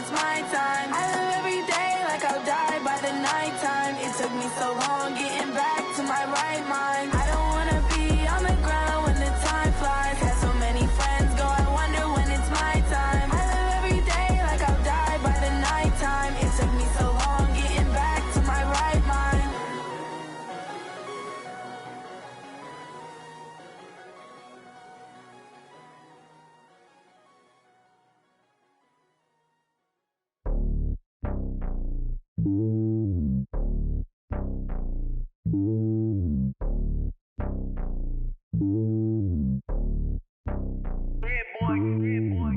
it's my time. I live every day like I'll die by the nighttime. It took me so long getting back to my right mind. I don't wanna be on the ground when the time flies. Had so many friends go, I wonder when it's my time. I live every day like I'll die by the nighttime. It took me so long getting back to my right mind.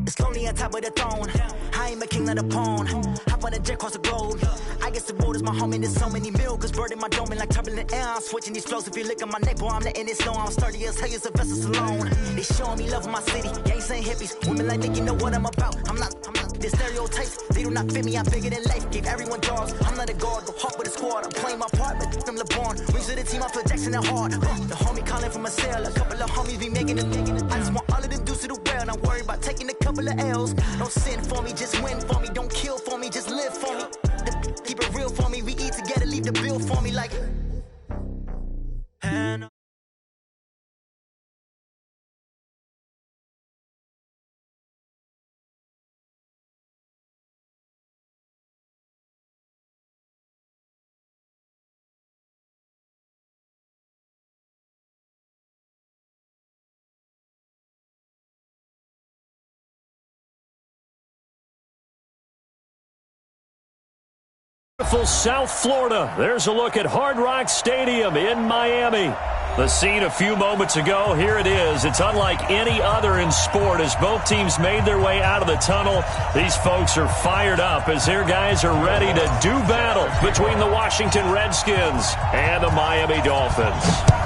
It's lonely on top of the throne. I am a king, not a pawn. Hop on a jet across the globe. I guess the road is my home and there's so many milkers burning my dome and like turbulent air. I'm switching these flows. If you look at my neck, boy, I'm letting it slow. I'm sturdy as hell as a vessel alone. They showing me love in my city. Gangs ain't hippies. Women like think you know what I'm about. I'm not. The stereotypes, they do not fit me. I'm bigger than life. Gave everyone jobs. I'm not a guard, go hard with a squad. I'm playing my part, but them LeBron. Rings to the team, I feel Jackson and hard. The homie calling from a cell. A couple of homies be making it. I just want all of them dudes to do well. Not worry about taking a couple of L's. Don't sin for me, just win for me. Don't kill for me, just live for me. Keep it real for me. We eat together, leave the bill for me like. And South Florida. There's a look at Hard Rock Stadium in Miami. The scene a few moments ago, here it is. It's unlike any other in sport as both teams made their way out of the tunnel. These folks are fired up as their guys are ready to do battle between the Washington Redskins and the Miami Dolphins.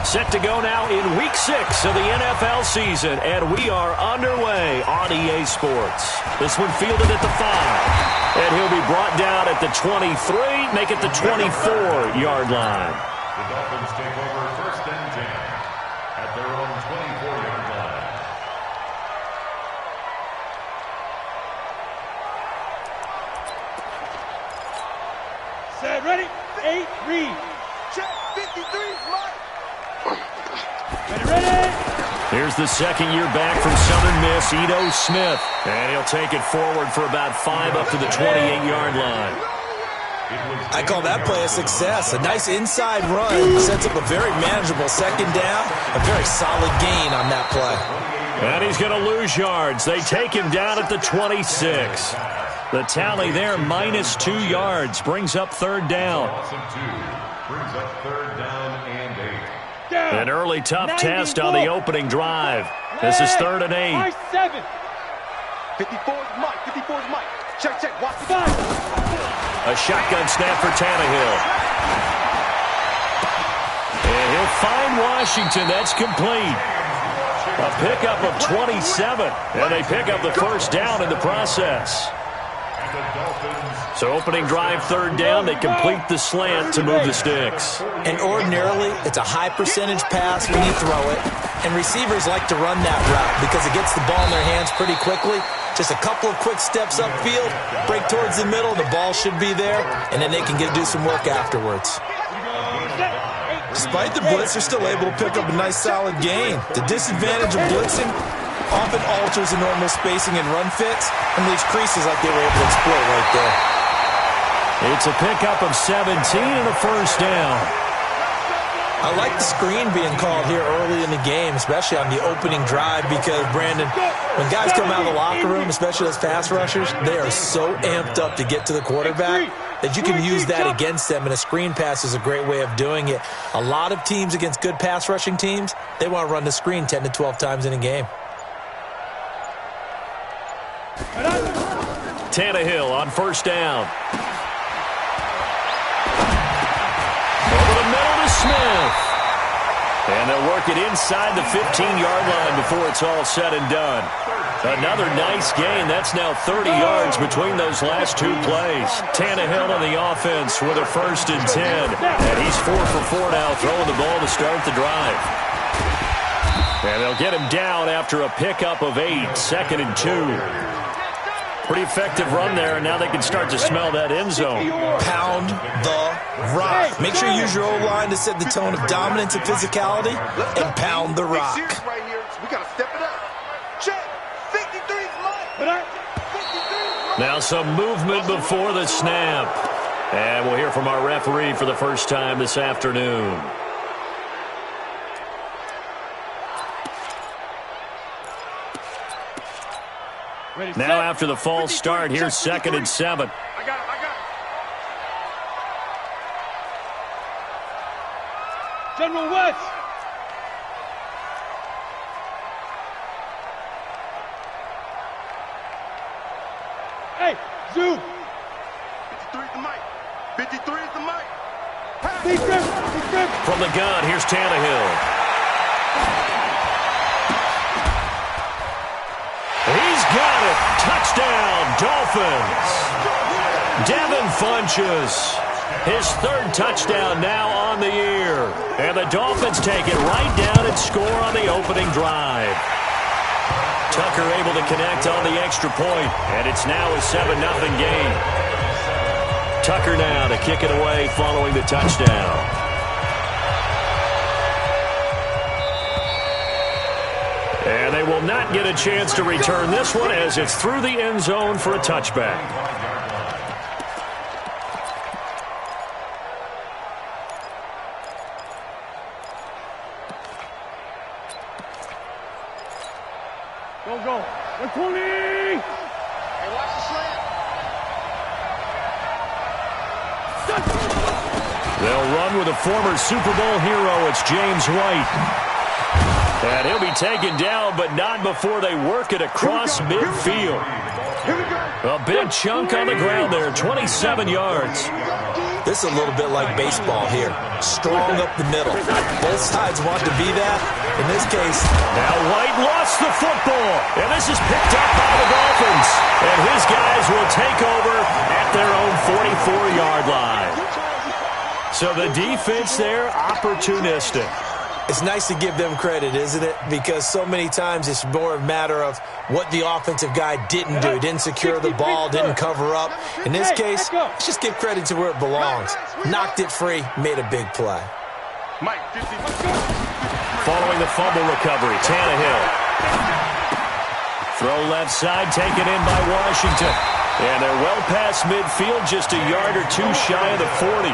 Set to go now in Week 6 of the NFL season, and we are underway on EA Sports. This one fielded at the 5. And he'll be brought down at the 23, make it the 24-yard line. The Dolphins take over first and 10 at their own 24-yard line. Set, ready, 8, read. Check, 53, Mike. Ready. Here's the second year back from Southern Miss, Ito Smith. And he'll take it forward for about 5 up to the 28-yard line. I call that play a success. A nice inside run sets up a very manageable second down. A very solid gain on that play. And he's going to lose yards. They take him down at the 26. The tally there, minus 2 yards, brings up third down. Brings up third down and 8. An early tough test on the opening drive. This is 3rd and 8. 7. 54's Mike. 54's Mike. Check. Watch the gun. A shotgun snap for Tannehill. And he'll find Washington. That's complete. A pickup of 27. And they pick up the first down in the process. So opening drive, 3rd down, they complete the slant to move the sticks. And ordinarily, it's a high percentage pass when you throw it. And receivers like to run that route because it gets the ball in their hands pretty quickly. Just a couple of quick steps upfield, break towards the middle, the ball should be there, and then they can do some work afterwards. Despite the blitz, they're still able to pick up a nice solid gain. The disadvantage of blitzing often alters the normal spacing and run fits and leaves creases like they were able to exploit right there. It's a pickup of 17 and a first down. I like the screen being called here early in the game, especially on the opening drive, because, Brandon, when guys come out of the locker room, especially as pass rushers, they are so amped up to get to the quarterback that you can use that against them, and a screen pass is a great way of doing it. A lot of teams against good pass rushing teams, they want to run the screen 10 to 12 times in a game. Tannehill on first down. Smith. And they'll work it inside the 15-yard line before it's all said and done. Another nice gain. That's now 30 yards between those last 2 plays. Tannehill on the offense with a 1st and 10. And he's 4 for 4 now, throwing the ball to start the drive. And they'll get him down after a pickup of 8, 2nd and 2. Pretty effective run there, and now they can start to smell that end zone. Pound the rock. Make sure you use your O-line to set the tone of dominance and physicality, and pound the rock. Right here. We got to step it up. Check. 53 Mike. Now some movement before the snap. And we'll hear from our referee for the first time this afternoon. Now after the false start, here's 2nd and 7. I got it. General West. Hey, Zoom. 53 is the mic. 53 is the mic. From the gun, here's Tannehill. He's got it. Touchdown, Dolphins. Devin Funchess. His 3rd touchdown now on the year. And the Dolphins take it right down and score on the opening drive. Tucker able to connect on the extra point, and it's now a 7-0 game. Tucker now to kick it away following the touchdown. And they will not get a chance to return this one as it's through the end zone for a touchback. Go. 120. Hey, watch the slant. They'll run with a former Super Bowl hero. It's James White. And he'll be taken down, but not before they work it across midfield. A big chunk on the ground there, 27 yards. This is a little bit like baseball here. Strong up the middle. Both sides want to be that. In this case, now White lost the football, and this is picked up by the Dolphins. And his guys will take over at their own 44-yard line. So the defense there, opportunistic. it's nice to give them credit, isn't it? Because so many times it's more a matter of what the offensive guy didn't do. Didn't secure the ball, didn't cover up. In this case, let's just give credit to where it belongs. Knocked it free, made a big play. Following the fumble recovery, Tannehill. Throw left side, taken in by Washington. And they're well past midfield, just a yard or two shy of the 40.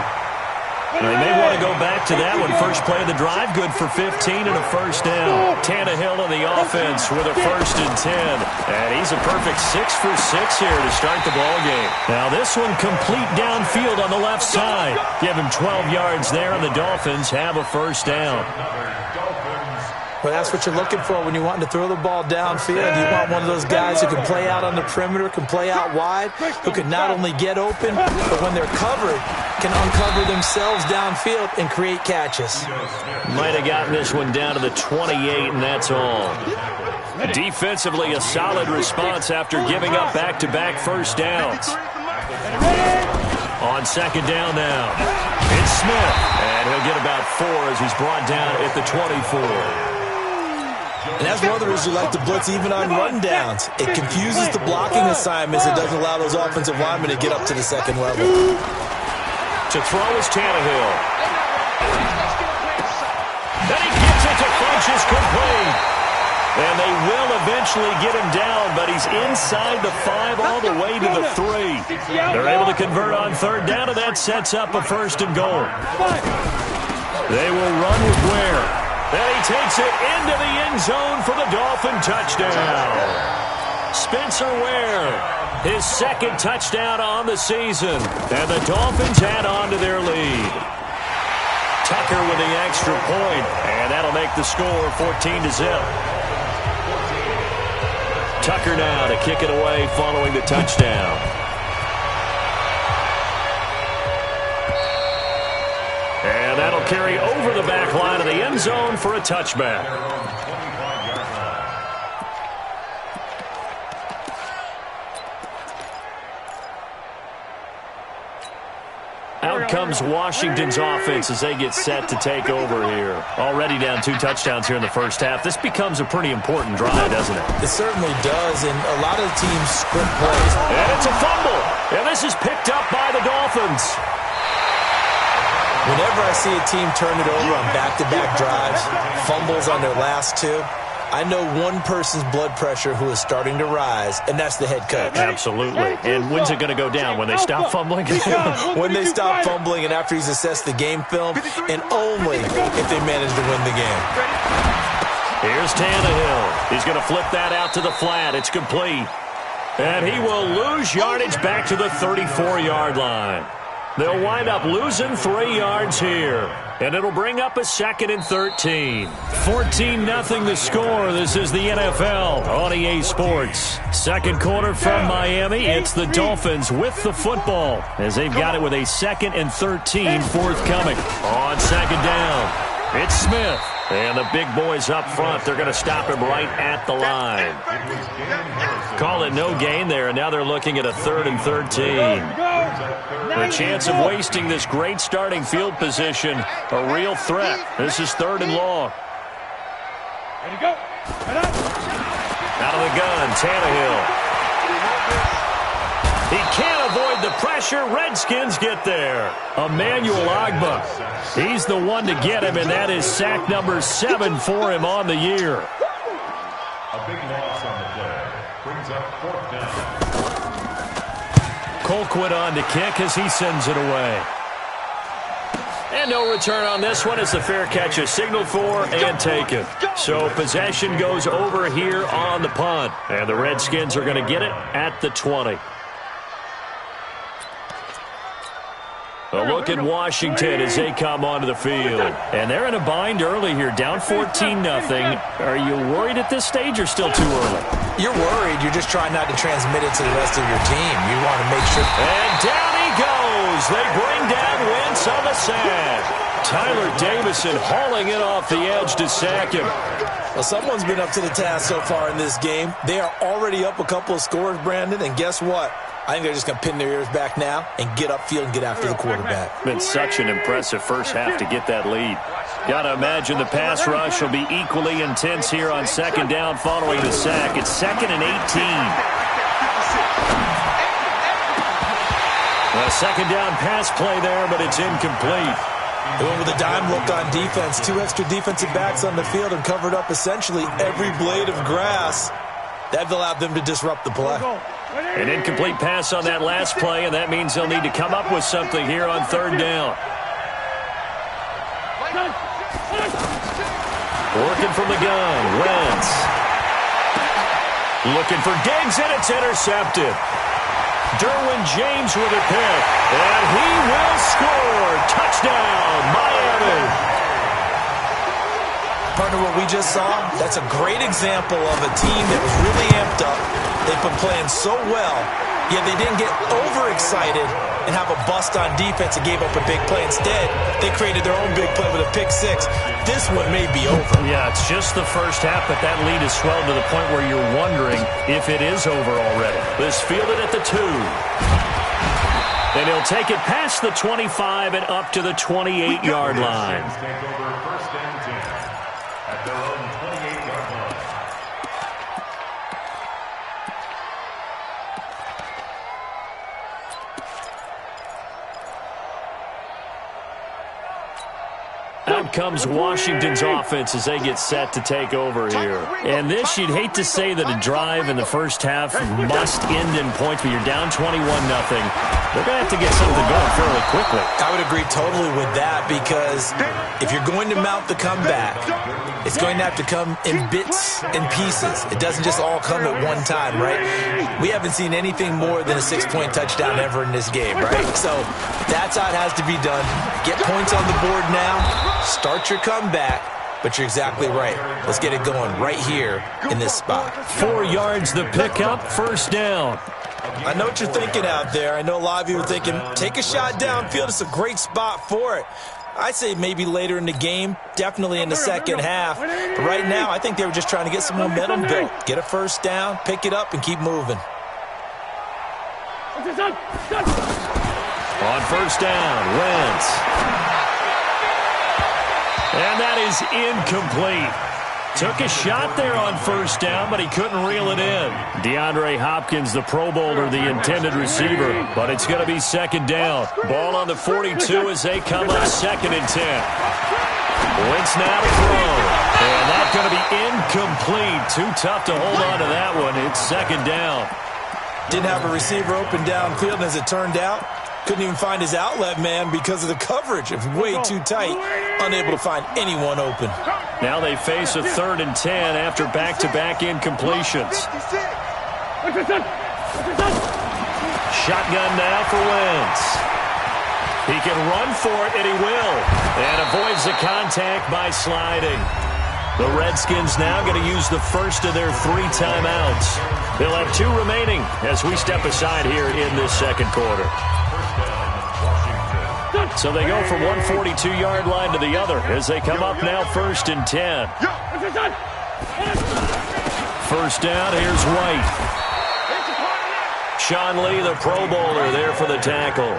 They may want to go back to that one. First play of the drive, good for 15 and a first down. Tannehill in the offense with a 1st and 10. And he's a perfect 6 for 6 here to start the ball game. Now this one complete downfield on the left side. Give him 12 yards there, and the Dolphins have a first down. Well, that's what you're looking for when you want to throw the ball downfield. You want one of those guys who can play out on the perimeter, can play out wide, who can not only get open, but when they're covered, can uncover themselves downfield and create catches. Might have gotten this one down to the 28, and that's all. Defensively, a solid response after giving up back-to-back first downs. On second down now, it's Smith, and he'll get about 4 as he's brought down at the 24. And that's one of the reasons we like to blitz even on rundowns. It confuses the blocking assignments. It doesn't allow those offensive linemen to get up to the second level. To throw is Tannehill. Then he gets it to Funchess complete. And they will eventually get him down, but he's inside the 5 all the way to the 3. They're able to convert on third down, and that sets up a 1st and goal. They will run with Ware. And he takes it into the end zone for the Dolphin touchdown. Spencer Ware, his 2nd touchdown on the season. And the Dolphins add on to their lead. Tucker with the extra point, and that'll make the score 14-0. Tucker now to kick it away following the touchdown. And that'll carry over the back line of the end zone for a touchback. Out comes Washington's offense as they get set to take over here. Already down 2 touchdowns here in the first half. This becomes a pretty important drive, doesn't it? It certainly does, and a lot of the teams script plays. And it's a fumble. And this is picked up by the Dolphins. Whenever I see a team turn it over on back-to-back drives, fumbles on their last 2, I know one person's blood pressure who is starting to rise, and that's the head coach. Absolutely. And when's it going to go down? When they stop fumbling? When they stop fumbling and after he's assessed the game film, and only if they manage to win the game. Here's Tannehill. He's going to flip that out to the flat. It's complete. And he will lose yardage back to the 34-yard line. They'll wind up losing 3 yards here. And it'll bring up a 2nd and 13. 14-0 the score. This is the NFL on EA Sports. Second quarter from Miami. It's the Dolphins with the football as they've got it with a 2nd and 13 forthcoming. On 2nd down, it's Smith. And the big boys up front, they're going to stop him right at the line. Call it no gain there, and now they're looking at a 3rd and 13. The chance of wasting this great starting field position, a real threat. This is 3rd and long. Out of the gun, Tannehill. He can't avoid the pressure. Redskins get there. Emmanuel Ogbah. He's the one to get him, and that is sack number 7 for him on the year. A big loss on the play. Brings up 4th down. Colquitt on to kick as he sends it away. And no return on this one as the fair catch is signaled for and taken. So possession goes over here on the punt. And the Redskins are going to get it at the 20. A look at Washington as they come onto the field. And they're in a bind early here, down 14-0. Are you worried at this stage or still too early? You're worried. You're just trying not to transmit it to the rest of your team. You want to make sure. And down he goes. They bring down Wentz on the sack. Tyler Davison hauling it off the edge to sack him. Well, someone's been up to the task so far in this game. They are already up a couple of scores, Brandon, and guess what? I think they're just going to pin their ears back now and get upfield and get after the quarterback. Been such an impressive first half to get that lead. Got to imagine the pass rush will be equally intense here on 2nd down following the sack. It's 2nd and 18. A 2nd down pass play there, but it's incomplete. They went with a dime look on defense. 2 extra defensive backs on the field and covered up essentially every blade of grass. That allowed them to disrupt the play. An incomplete pass on that last play, and that means they'll need to come up with something here on 3rd down. Working from the gun, Wentz. Looking for Diggs, and it's intercepted. Derwin James with a pick, and he will score. Touchdown, Miami. Partner, what we just saw, that's a great example of a team that was really amped up. They've been playing so well, yet they didn't get overexcited and have a bust on defense and gave up a big play. Instead, they created their own big play with a pick 6. This one may be over. Yeah, it's just the first half, but that lead has swelled to the point where you're wondering if it is over already. This fielded at the 2. And he'll take it past the 25 and up to the 28-yard line. Take over 1st and 10 at their own 28-yard line. Out comes Washington's offense as they get set to take over here. And this, you'd hate to say that a drive in the first half must end in points, but you're down 21-0. They're going to have to get something going fairly quickly. I would agree totally with that because if you're going to mount the comeback, it's going to have to come in bits and pieces. It doesn't just all come at one time, right? We haven't seen anything more than a 6-point touchdown ever in this game, right? So that's how it has to be done. Get points on the board now. Start your comeback, but you're exactly right. Let's get it going right here in this spot. 4 yards the pickup, 1st down. I know what you're thinking out there. I know a lot of you are thinking, take a shot downfield. It's a great spot for it. I'd say maybe later in the game, definitely in the second half. But right now, I think they were just trying to get some momentum built. Get a 1st down, pick it up, and keep moving. On first down, Wentz. And that is incomplete. Took a shot there on first down, but he couldn't reel it in. DeAndre Hopkins, the Pro Bowler, the intended receiver, but it's going to be second down. Ball on the 42 as they come up 2nd and 10. Wentz now to throw. And that's going to be incomplete. Too tough to hold on to that one. It's second down. Didn't have a receiver open downfield, and as it turned out, couldn't even find his outlet man because of the coverage. It was way too tight, unable to find anyone open. Now they face a 3rd and 10 after back-to-back incompletions. Shotgun now for Wentz. He can run for it, and he will. And avoids the contact by sliding. The Redskins now going to use the first of their 3 timeouts. They'll have 2 remaining as we step aside here in this second quarter. So they go from one 42-yard line to the other as they come up now 1st and 10. First down, here's White. Sean Lee, the Pro Bowler, there for the tackle.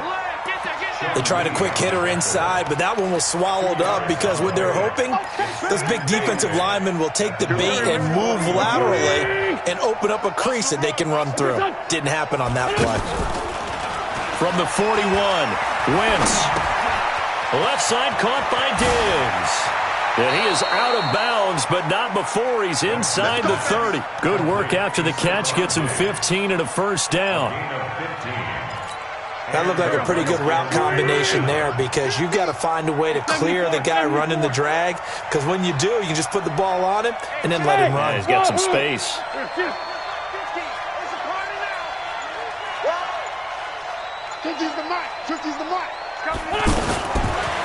They tried a quick hitter inside, but that one was swallowed up because what they're hoping, those big defensive linemen will take the bait and move laterally and open up a crease that they can run through. Didn't happen on that play. From the 41, Wentz. Left side caught by Diggs. And he is out of bounds, but not before he's inside the 30. Good work after the catch. Gets him 15 and a first down. That looked like a pretty good route combination there because you've got to find a way to clear the guy running the drag, because when you do, you can just put the ball on him and then let him run. Yeah, he's got some space.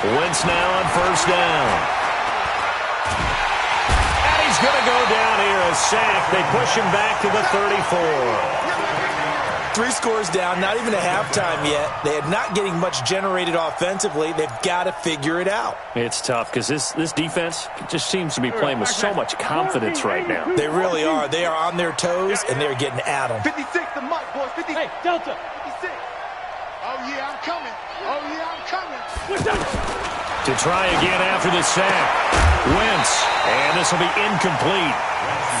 Wentz now on first down. And he's going to go down here, a sack. They push him back to the 34. 3 scores down, not even a halftime yet. They are not getting much generated offensively. They've got to figure it out. It's tough because this defense just seems to be playing with so much confidence right now. They really are. They are on their toes, and they're getting at them. 56, the mic, boys. 56. Hey, Delta. 56. Oh, yeah, I'm coming. Oh, yeah, I'm coming. To try again after the sack. Wentz, and this will be incomplete.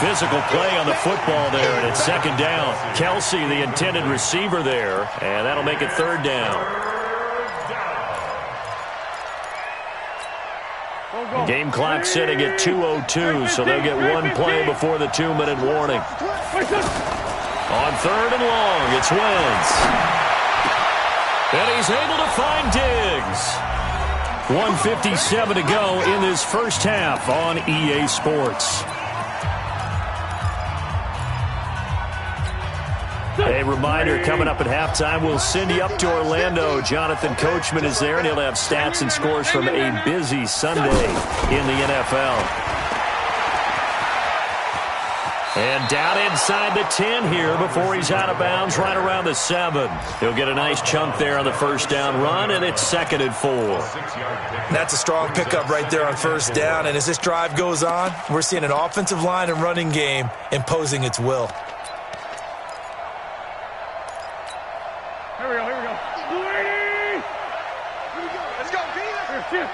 Physical play on the football there, and it's second down. Kelsey, the intended receiver there, and that'll make it third down. Game clock sitting at 2:02, so they'll get 1 play before the 2-minute warning. On 3rd and long, it's Wentz. And he's able to find Diggs. 1:57 to go in this first half on EA Sports. A reminder, coming up at halftime, we'll send you up to Orlando. Jonathan Coachman is there, and he'll have stats and scores from a busy Sunday in the NFL. And down inside the 10 here before he's out of bounds, right around the 7. He'll get a nice chunk there on the first down run, and it's 2nd and 4. That's a strong pickup right there on first down, and as this drive goes on, we're seeing an offensive line and running game imposing its will. Here we go. Here we go. Let's go, Peter.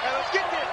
Hey, let's get there.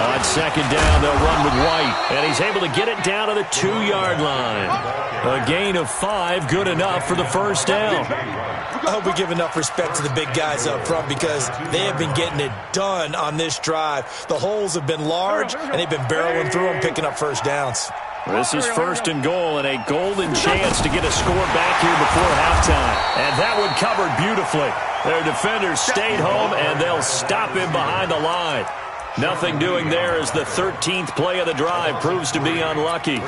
On second down, they'll run with White, and he's able to get it down to the 2-yard line. A gain of 5, good enough for the first down. I hope we give enough respect to the big guys up front because they have been getting it done on this drive. The holes have been large, and they've been barreling through them, picking up first downs. This is 1st and goal, and a golden chance to get a score back here before halftime. And that one covered beautifully. Their defenders stayed home, and they'll stop him behind the line. Nothing doing there as the 13th play of the drive proves to be unlucky.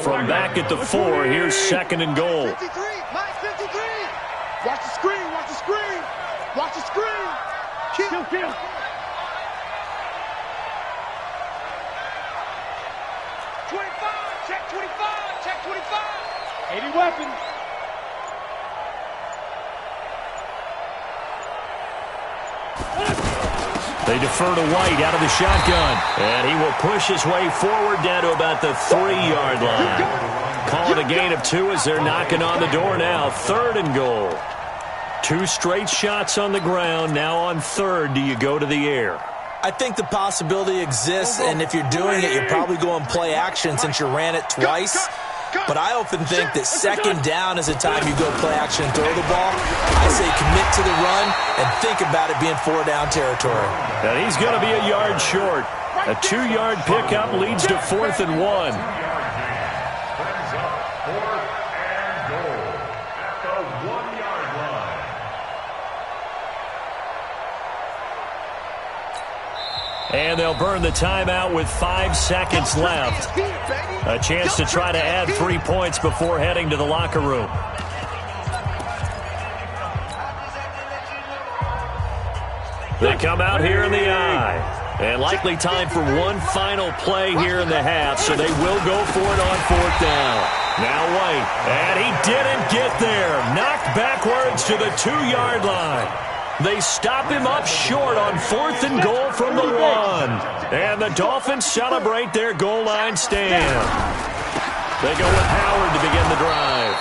From back at the 4, here's 2nd and goal. 53, Mike 53. Watch the screen, watch the screen. Watch the screen. Kill. 25, check 25, check 25. 80 weapons. They defer to White out of the shotgun. And he will push his way forward down to about the 3-yard line. Call it a gain of 2 as they're knocking on the door now. 3rd and goal. 2 straight shots on the ground. Now on 3rd, do you go to the air? I think the possibility exists, and if you're doing it, you're probably going play action since you ran it twice. But I often think that 2nd down is the time you go play action and throw the ball. I say commit to the run and think about it being 4-down territory. And he's going to be a yard short. A 2-yard pickup leads to 4th and 1. Brings up 4th and goal at the 1-yard line. And they'll burn the timeout with 5 seconds left. A chance to try to add 3 points before heading to the locker room. They come out here in the eye. And likely time for one final play here in the half, so they will go for it on 4th down. Now White, and he didn't get there. Knocked backwards to the 2-yard line. They stop him up short on 4th and goal from the 1. And the Dolphins celebrate their goal line stand. They go with Howard to begin the drive.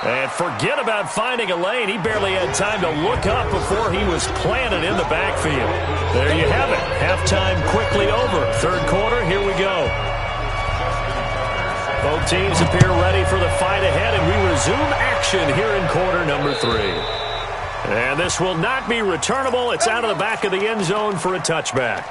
And forget about finding a lane. He barely had time to look up before he was planted in the backfield. There you have it. Halftime quickly over. 3rd quarter, here we go. Both teams appear ready for the fight ahead, and we resume action here in quarter number 3. And this will not be returnable. It's out of the back of the end zone for a touchback.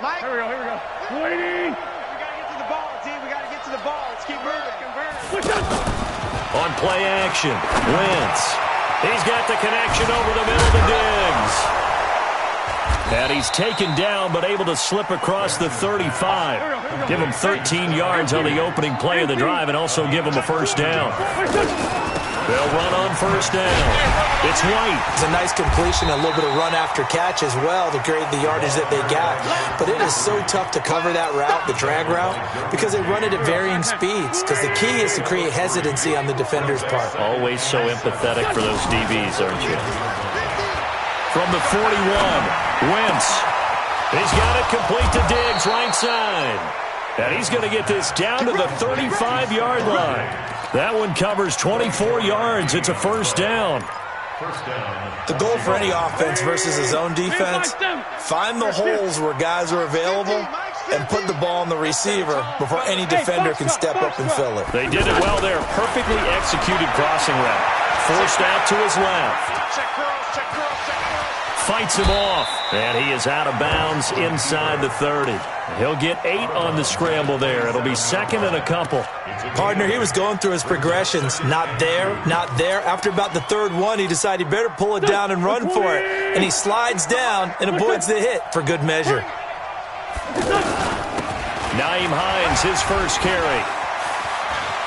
Mike. Here we go. Waiting. We got to get to the ball, team. We got to get to the ball. Let's keep moving. On play action, Wentz. He's got the connection over the middle to Diggs. And he's taken down but able to slip across the 35. Give him 13 yards on the opening play of the drive and also give him a 1st down. They'll run on 1st down. It's White. It's a nice completion, a little bit of run after catch as well to create the yardage that they got. But it is so tough to cover that route, the drag route, because they run it at varying speeds. Because the key is to create hesitancy on the defender's part. Always so empathetic for those DBs, aren't you? From the 41, Wentz. He's got it complete to Diggs, right side. And he's going to get this down to the 35-yard line. That one covers 24 yards. It's a 1st down. The goal for any offense versus a zone defense, find the holes where guys are available and put the ball on the receiver before any defender can step up and fill it. They did it well there. Perfectly executed crossing route. Forced out to his left. Fights him off. And he is out of bounds inside the 30. He'll get 8 on the scramble there. It'll be 2nd and a couple. Partner, he was going through his progressions. Not there, not there. After about the 3rd one, he decided he better pull it down and run for it. And he slides down and avoids the hit for good measure. Nyheim Hines, his 1st carry.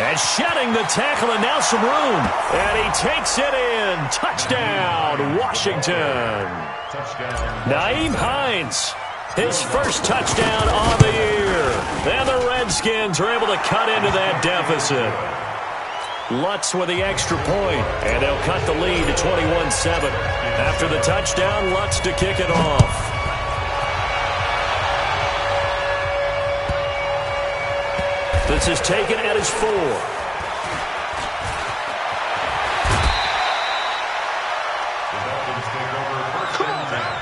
And shedding the tackle, and now some room. And he takes it in. Touchdown, Washington. Nyheim Hines, his 1st touchdown on the year. And the Redskins are able to cut into that deficit. Lutz with the extra point, and they'll cut the lead to 21-7. After the touchdown, Lutz to kick it off. This is taken at his 4.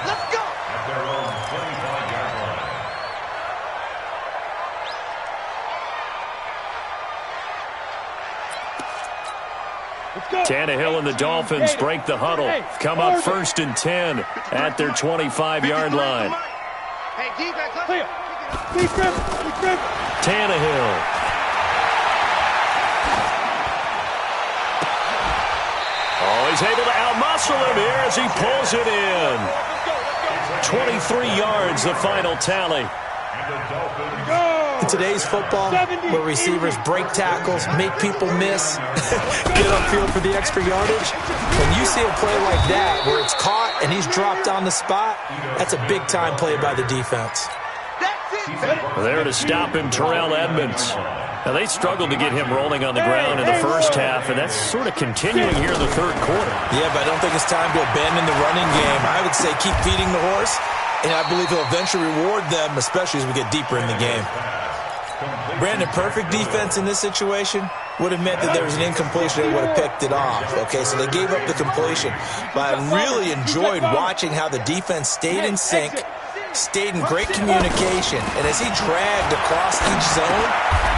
Let's go. At their own 25-yard line. Tannehill and the Dolphins break the huddle. Come up 1st and 10 at their 25-yard line. Hey, defense, Tannehill. Oh, he's able to outmuscle him here as he pulls it in. 23 yards, the final tally. In today's football, where receivers break tackles, make people miss, get upfield for the extra yardage, when you see a play like that where it's caught and he's dropped on the spot, that's a big-time play by the defense. There to stop him, Terrell Edmunds. Now, they struggled to get him rolling on the ground in the first half, and that's sort of continuing here in the third quarter. Yeah, but I don't think it's time to abandon the running game. I would say keep feeding the horse, and I believe he'll eventually reward them, especially as we get deeper in the game. Brandon, perfect defense in this situation would have meant that there was an incompletion. They would have picked it off. Okay, so they gave up the completion. But I really enjoyed watching how the defense stayed in sync, stayed in great communication, and as he dragged across each zone,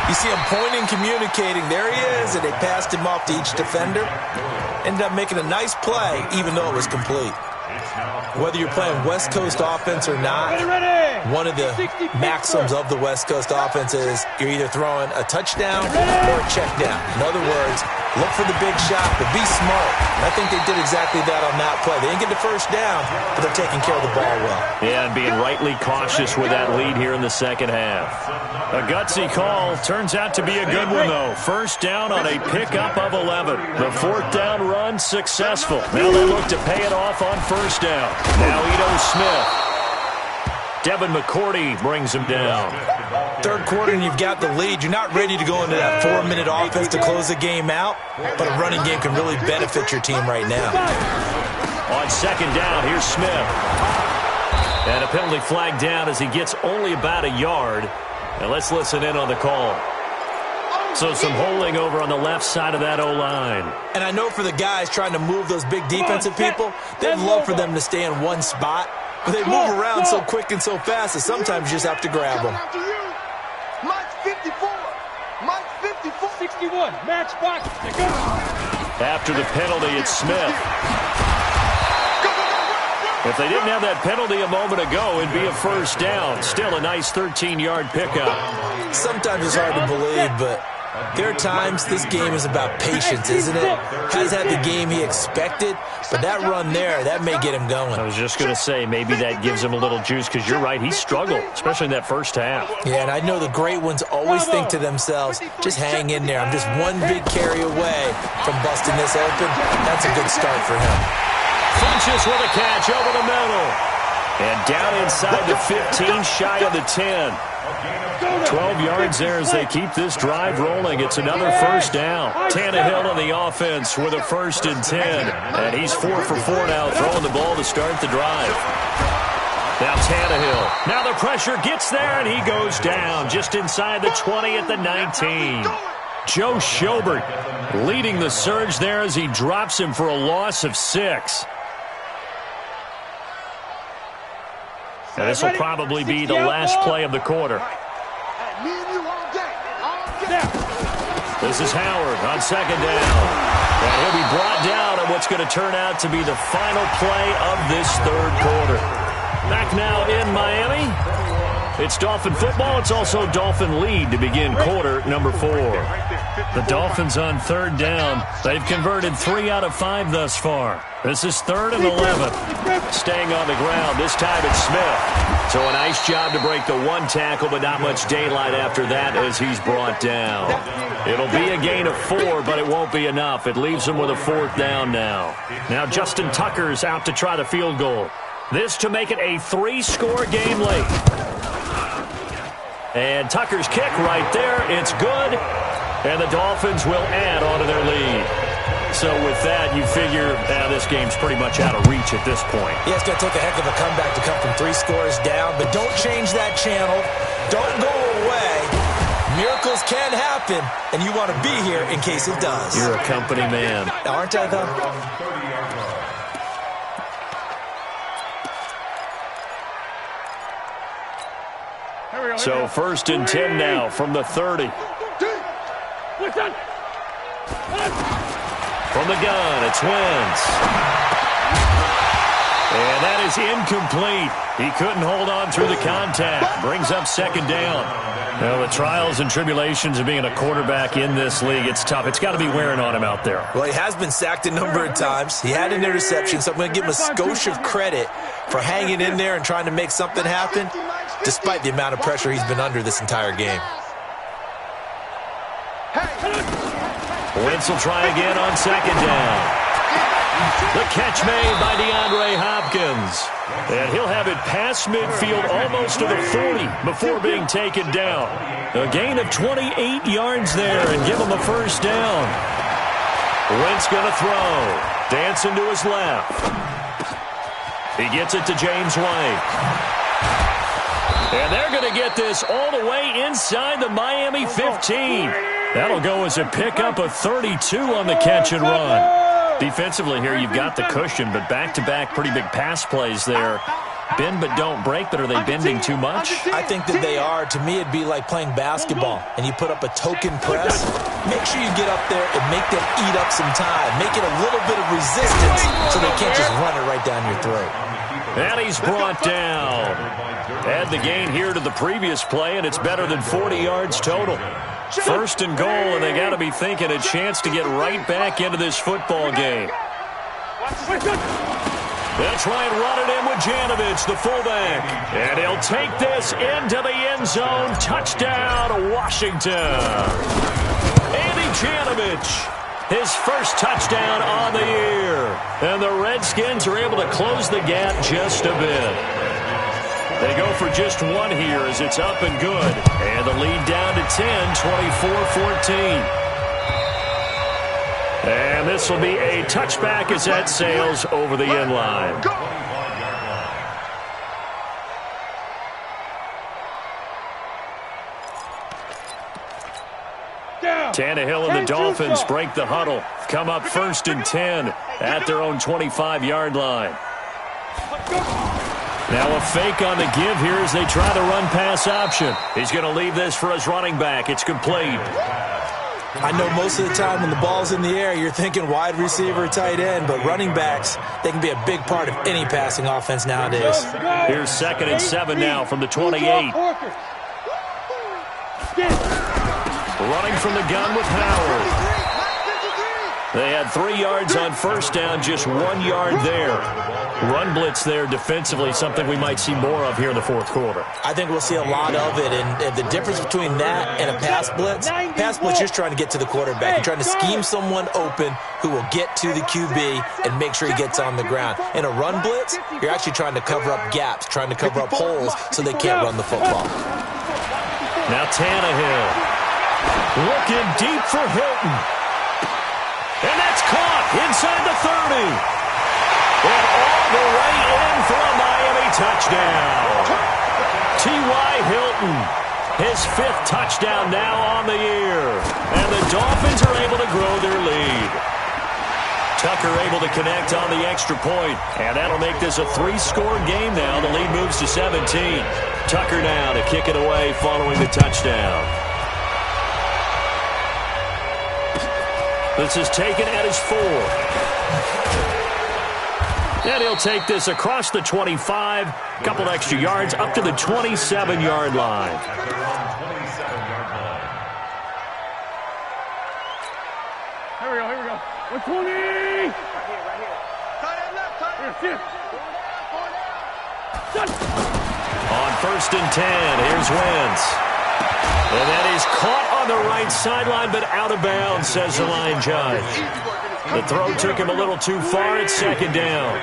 you see him pointing, communicating. There he is, and they passed him off to each defender. Ended up making a nice play, even though it was complete. Whether you're playing West Coast offense or not, one of the maxims of the West Coast offense is you're either throwing a touchdown or a check down. In other words, look for the big shot, but be smart. And I think they did exactly that on that play. They didn't get the first down, but they're taking care of the ball well. Yeah, and being rightly cautious with that lead here in the second half. A gutsy call. Turns out to be a good one, though. First down on a pickup of 11. The fourth down run successful. Now they look to pay it off on first down. Now Ito Smith. Devin McCourty brings him down. Third quarter and you've got the lead. You're not ready to go into that 4-minute offense to close the game out, but a running game can really benefit your team right now. On second down, here's Smith. And a penalty flag down as he gets only about a yard. And let's listen in on the call. So some holding over on the left side of that O-line. And I know for the guys trying to move those big defensive people, they'd love for them to stay in one spot. But they move around so quick and so fast that sometimes you just have to grab them. Mike's 54. Mike's 54. 61. Match box. After the penalty, it's Smith. If they didn't have that penalty a moment ago, it'd be a first down. Still a nice 13-yard pickup. Sometimes it's hard to believe, but there are times this game is about patience, isn't it? Has had the game he expected, but that run there, that may get him going. I was just going to say, maybe that gives him a little juice, because you're right, he struggled, especially in that first half. Yeah, and I know the great ones always think to themselves, just hang in there. I'm just one big carry away from busting this open. That's a good start for him. Funches with a catch over the middle. And down inside the 15, shy of the 10. 12 yards there as they keep this drive rolling. It's another first down. Tannehill on the offense with a 1st and 10. And he's 4 for 4 now, throwing the ball to start the drive. Now Tannehill. Now the pressure gets there, and he goes down just inside the 20 at the 19. Joe Schobert leading the surge there as he drops him for a loss of 6. And this will probably be the last play of the quarter. This is Howard on second down. And he'll be brought down on what's going to turn out to be the final play of this third quarter. Back now in Miami. It's Dolphin football. It's also Dolphin lead to begin quarter number 4. The Dolphins on third down. They've converted 3 out of 5 thus far. This is 3rd and 11. Staying on the ground. This time it's Smith. So a nice job to break the 1 tackle, but not much daylight after that as he's brought down. It'll be a gain of 4, but it won't be enough. It leaves him with a 4th down now. Now Justin Tucker's out to try the field goal. This to make it a 3-score game late. And Tucker's kick right there. It's good. And the Dolphins will add on to their lead. So with that, you figure this game's pretty much out of reach at this point. Yeah, it's going to take a heck of a comeback to come from 3 scores down. But don't change that channel. Don't go away. Miracles can happen, and you want to be here in case it does. You're a company man. Aren't I, though? So 1st and 10 now from the 30. From the gun, it's Wentz. And that is incomplete. He couldn't hold on through the contact. Brings up second down. Well, the trials and tribulations of being a quarterback in this league, it's tough. It's got to be wearing on him out there. Well, he has been sacked a number of times. He had an interception, so I'm going to give him a skosh of credit for hanging in there and trying to make something happen, despite the amount of pressure he's been under this entire game. Wentz will try again on second down. The catch made by DeAndre Hopkins. And he'll have it past midfield almost to the 40 before being taken down. A gain of 28 yards there and give him a first down. Wentz going to throw. Dancing to his left. He gets it to James White. And they're going to get this all the way inside the Miami 15. That'll go as a pickup of 32 on the catch and run. Defensively here, you've got the cushion, but back-to-back pretty big pass plays there. Bend but don't break, but are they bending too much? I think that they are. To me, it'd be like playing basketball, and you put up a token press. Make sure you get up there and make them eat up some time. Make it a little bit of resistance so they can't just run it right down your throat. And he's brought down. Add the gain here to the previous play, and it's better than 40 yards total. First and goal, and they got to be thinking a chance to get right back into this football game. They'll try and run it in with Janovich, the fullback. And he'll take this into the end zone. Touchdown, Washington. Andy Janovich, his first touchdown on the year. And the Redskins are able to close the gap just a bit. They go for just one here as it's up and good. And the lead down to 10, 24-14. And this will be a touchback as that sails over the end line. Tannehill and the Dolphins break the huddle. Come up first and 10 at their own 25-yard line. Now a fake on the give here as they try the run-pass option. He's going to leave this for his running back. It's complete. I know most of the time when the ball's in the air, you're thinking wide receiver, tight end, but running backs, they can be a big part of any passing offense nowadays. Here's 2nd and 7 now from the 28. Running from the gun with Howard. They had 3 yards on first down, just 1 yard there. Run blitz there defensively, something we might see more of here in the fourth quarter. I think we'll see a lot of it, and the difference between that and a pass blitz, you're just trying to get to the quarterback. You're trying to scheme someone open who will get to the QB and make sure he gets on the ground. In a run blitz, you're actually trying to cover up gaps, trying to cover up holes so they can't run the football. Now Tannehill looking deep for Hilton. And that's caught inside the 30. And all the way in for a Miami touchdown. T.Y. Hilton, his 5th touchdown now on the year. And the Dolphins are able to grow their lead. Tucker able to connect on the extra point. And that'll make this a 3-score game now. The lead moves to 17. Tucker now to kick it away following the touchdown. This is taken at his 4. And he'll take this across the 25. A couple extra yards up to the 27-yard line. Here we go. 120! On 1st and 10, here's Wentz. And that is caught on the right sideline, but out of bounds, says the line judge. The throw took him a little too far. It's 2nd down.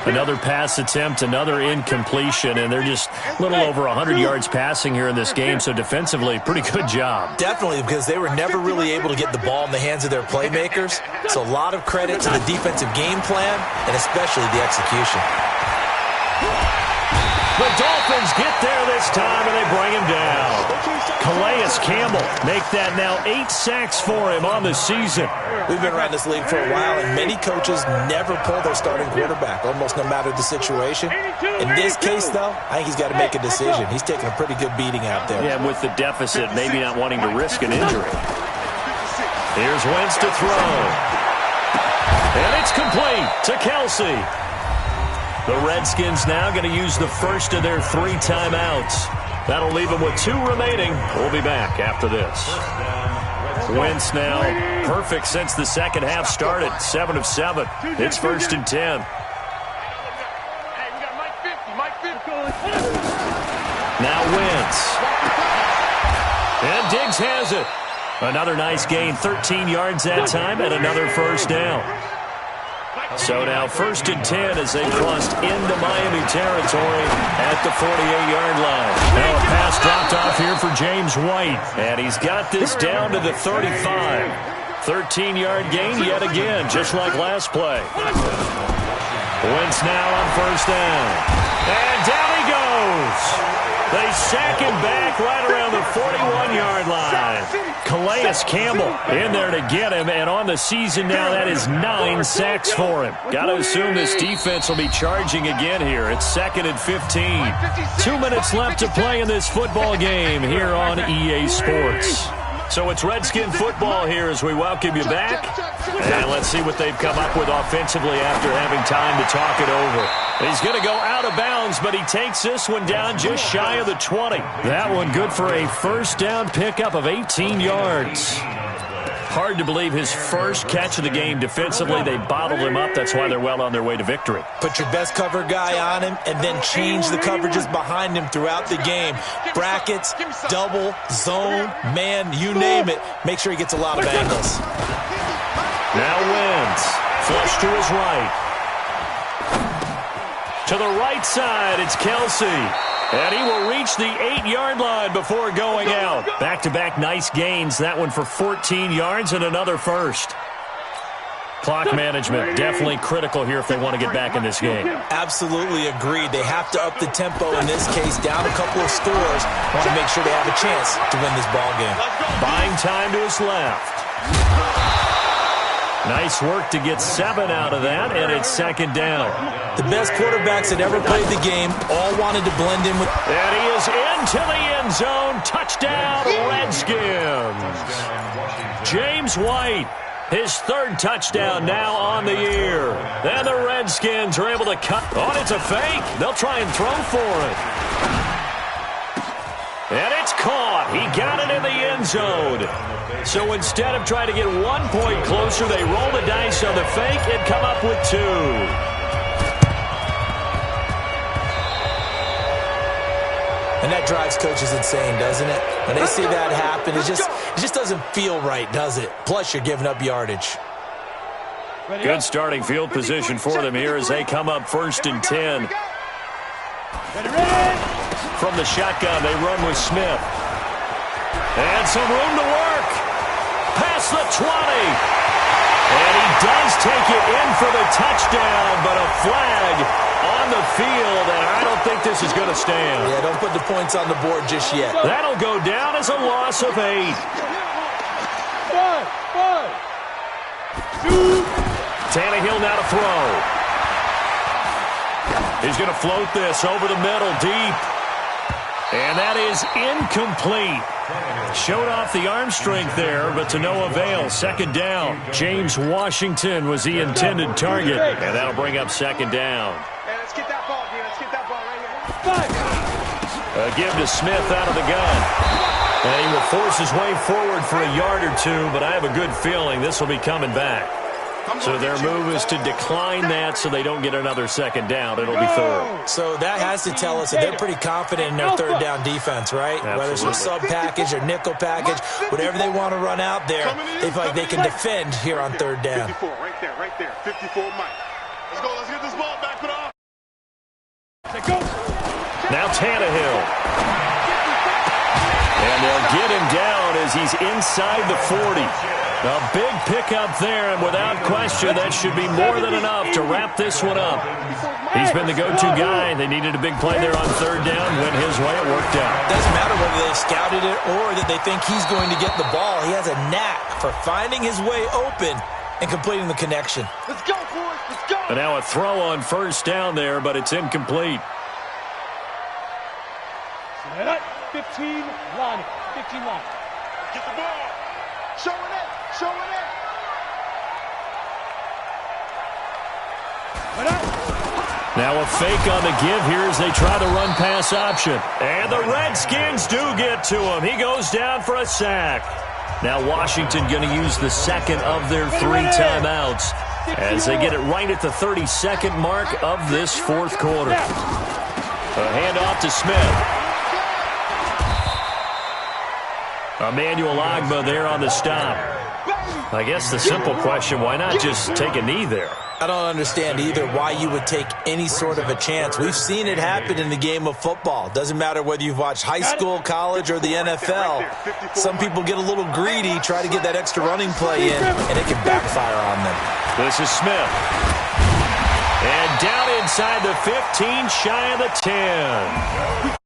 Another pass attempt, another incompletion, and they're just a little over 100 yards passing here in this game, so defensively, pretty good job. Definitely, because they were never really able to get the ball in the hands of their playmakers. So a lot of credit to the defensive game plan, and especially the execution. The Dolphins get there this time, and they bring him down. Calais Campbell make that now 8 sacks for him on the season. We've been around this league for a while, and many coaches never pull their starting quarterback, almost no matter the situation. In this case, though, I think he's got to make a decision. He's taking a pretty good beating out there. Yeah, with the deficit, maybe not wanting to risk an injury. Here's Wentz to throw. And it's complete to Kelsey. The Redskins now going to use the first of their 3 timeouts. That'll leave them with 2 remaining. We'll be back after this. Wentz now perfect since the second half started. 7 of 7. It's 1st and 10. Now Wentz. And Diggs has it. Another nice gain. 13 yards that time and another first down. So now 1st and 10 as they crossed into Miami territory at the 48-yard line. Now a pass dropped off here for James White. And he's got this down to the 35. 13-yard gain yet again, just like last play. Wentz now on 1st down. And down he goes. They sack him back right around the 41-yard line. Calais Campbell in there to get him, and on the season now, that is 9 sacks for him. Got to assume this defense will be charging again here. It's 2nd and 15. 2 minutes left to play in this football game here on EA Sports. So it's Redskin football here as we welcome you back. And let's see what they've come up with offensively after having time to talk it over. He's going to go out of bounds, but he takes this one down just shy of the 20. That one good for a 1st down pickup of 18 yards. Hard to believe his first catch of the game defensively. They bottled him up. That's why they're well on their way to victory. Put your best cover guy on him and then change the coverages behind him throughout the game. Brackets, double, zone, man, you name it. Make sure he gets a lot of angles. Now Wentz. Flush to his right. To the right side, it's Kelsey. And he will reach the 8-yard line before going out. Back-to-back nice gains. That one for 14 yards and another first. Clock management definitely critical here if they want to get back in this game. Absolutely agreed. They have to up the tempo in this case, down a couple of scores. Want to make sure they have a chance to win this ball game. Buying time to his left. Nice work to get 7 out of that, and it's 2nd down. The best quarterbacks that ever played the game all wanted to blend in with... And he is into the end zone. Touchdown, Redskins. James White, his 3rd touchdown now on the year. And the Redskins are able to cut. Oh, it's a fake. They'll try and throw for it. And it's caught. He got it in the end zone. So instead of trying to get 1 point closer, they roll the dice on the fake and come up with 2. And that drives coaches insane, doesn't it? When they see that happen, it just doesn't feel right, does it? Plus, you're giving up yardage. Good starting field position for them here as they come up 1st and 10. From the shotgun, they run with Smith. And some room to work. Past the 20. And he does take it in for the touchdown, but a flag on the field, and I don't think this is going to stand. Yeah, don't put the points on the board just yet. That'll go down as a loss of 8. Tannehill now to throw. He's going to float this over the middle, deep. And that is incomplete. Showed off the arm strength there, but to no avail. 2nd down. James Washington was the intended target. And that'll bring up 2nd down. Hey, let's get that ball, dude. Let's get that ball right here. A give to Smith out of the gun. And he will force his way forward for a yard or 2, but I have a good feeling this will be coming back. So their move is to decline that so they don't get another 2nd down. It'll be 3rd. So that has to tell us that they're pretty confident in their 3rd down defense, right? Absolutely. Whether it's a sub package or nickel package, whatever they want to run out there, they feel like they can defend here on 3rd down. 54, right there. 54, Mike. Let's go. Let's get this ball back. Put it off. Now Tannehill. And they'll get him down as he's inside the 40. A big pickup there, and without question, that should be more than enough to wrap this one up. He's been the go-to guy. They needed a big play there on 3rd down. Went his way. It worked out. Doesn't matter whether they scouted it or that they think he's going to get the ball. He has a knack for finding his way open and completing the connection. Let's go, boys. Let's go. And now a throw on 1st down there, but it's incomplete. 15 line. Get the ball. Showing it. Now a fake on the give here as they try the run-pass option. And the Redskins do get to him. He goes down for a sack. Now Washington going to use the 2nd of their 3 timeouts as they get it right at the 32nd mark of this 4th quarter. A handoff to Smith. Emmanuel Ogbah there on the stop. I guess the simple question, why not just take a knee there? I don't understand either why you would take any sort of a chance. We've seen it happen in the game of football. Doesn't matter whether you've watched high school, college, or the NFL. Some people get a little greedy, try to get that extra running play in, and it can backfire on them. This is Smith. And down inside the 15, shy of the 10.